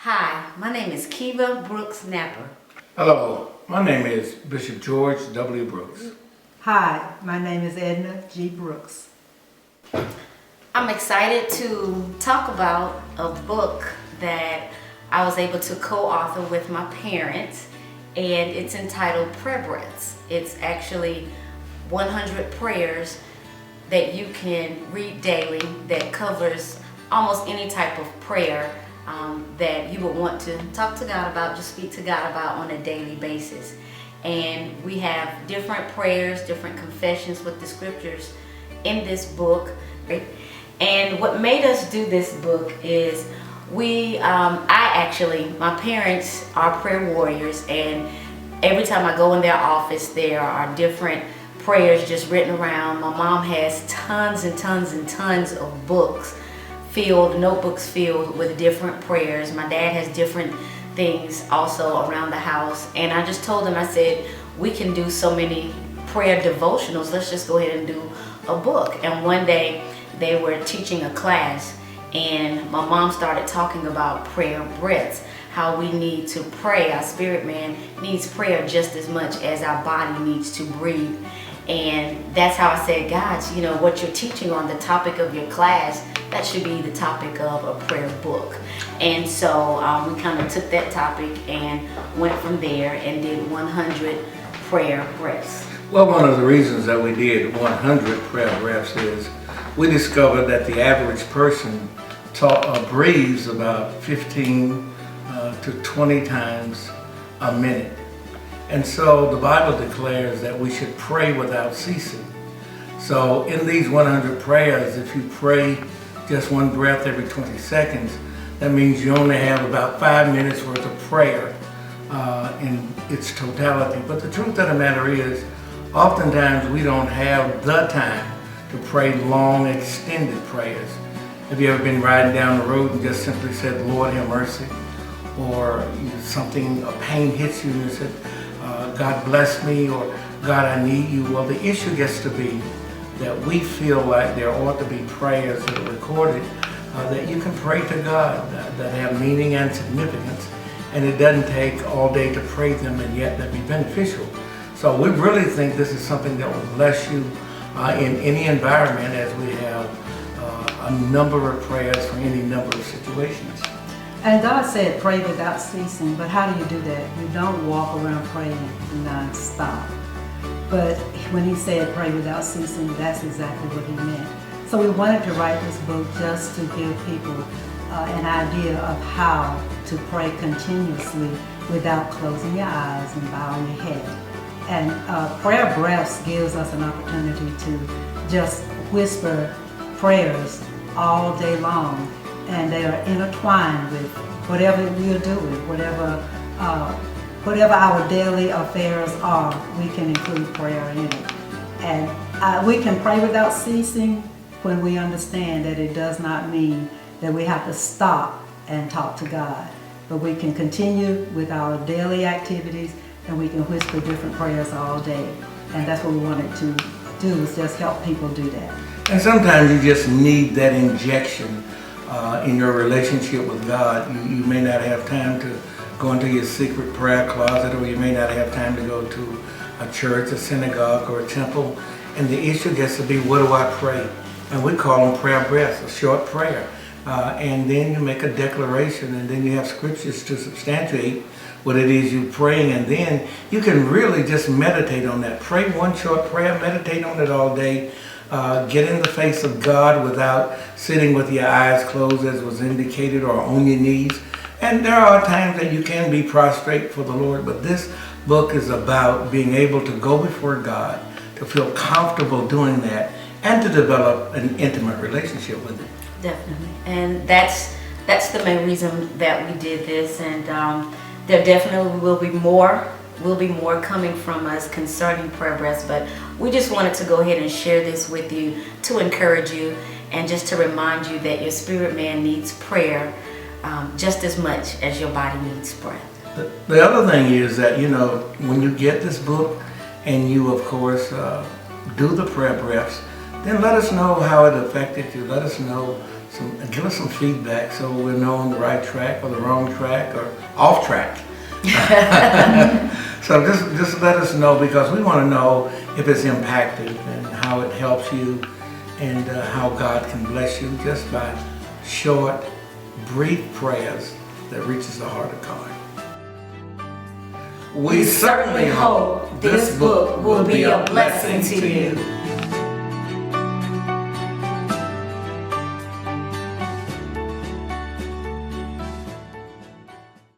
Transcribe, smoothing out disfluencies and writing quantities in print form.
Hi, my name is Keva Brooks Napper. Hello, my name is Bishop George W. Brooks. Hi, my name is Edna G. Brooks. I'm excited to talk about a book that I was able to co-author with my parents, and it's entitled PrayerBreaths. It's actually 100 prayers that you can read daily that covers almost any type of prayer that you would want to talk to God about, just speak to God about on a daily basis. And we have different prayers, different confessions with the scriptures in this book. Right? And what made us do this book is my parents are prayer warriors, and every time I go in their office, there are different prayers just written around. My mom has tons and tons and tons of notebooks filled with different prayers. My dad has different things also around the house. And I just told them, I said, we can do so many prayer devotionals. Let's just go ahead and do a book. And one day they were teaching a class, and my mom started talking about prayer breaths, how we need to pray. Our spirit man needs prayer just as much as our body needs to breathe. And that's how I said, God, what you're teaching on the topic of your class, that should be the topic of a prayer book. And so we kind of took that topic and went from there and did 100 prayer breaths. Well, one of the reasons that we did 100 prayer breaths is we discovered that the average person breathes about 15 to 20 times a minute. And so the Bible declares that we should pray without ceasing. So in these 100 prayers, if you pray just one breath every 20 seconds, that means you only have about 5 minutes worth of prayer in its totality. But the truth of the matter is, oftentimes we don't have the time to pray long, extended prayers. Have you ever been riding down the road and just simply said, Lord, have mercy? Or a pain hits you and you said, God bless me, or God, I need you. Well, the issue gets to be that we feel like there ought to be prayers that are recorded that you can pray to God that have meaning and significance, and it doesn't take all day to pray them, and yet that be beneficial. So we really think this is something that will bless you in any environment, as we have a number of prayers for any number of situations. And God said, pray without ceasing, but how do you do that? You don't walk around praying non-stop. But when he said pray without ceasing, that's exactly what he meant. So we wanted to write this book just to give people an idea of how to pray continuously without closing your eyes and bowing your head. And Prayer Breaths gives us an opportunity to just whisper prayers all day long, and they are intertwined with whatever we're doing, whatever our daily affairs are. We can include prayer in it. And we can pray without ceasing when we understand that it does not mean that we have to stop and talk to God. But we can continue with our daily activities, and we can whisper different prayers all day. And that's what we wanted to do, is just help people do that. And sometimes you just need that injection in your relationship with God. You may not have time to go into your secret prayer closet, or you may not have time to go to a church, a synagogue, or a temple. And the issue gets to be, what do I pray? And we call them prayer breaths, a short prayer. And then you make a declaration, and then you have scriptures to substantiate what it is you're praying, and then you can really just meditate on that. Pray one short prayer, meditate on it all day. Get in the face of God without sitting with your eyes closed, as was indicated, or on your knees. And there are times that you can be prostrate for the Lord, but this book is about being able to go before God, to feel comfortable doing that, and to develop an intimate relationship with Him. Definitely. And that's the main reason that we did this. And there definitely will be more coming from us concerning prayer breaths, but we just wanted to go ahead and share this with you to encourage you, and just to remind you that your spirit man needs prayer just as much as your body needs breath. The other thing is that, when you get this book and you, of course, do the prayer breaths, then let us know how it affected you. Let us know give us some feedback so we'll know on the right track or the wrong track or off track. So just let us know, because we want to know if it's impacted and how it helps you, and how God can bless you just by short, brief prayers that reaches the heart of God. We certainly hope this book will be a blessing to you.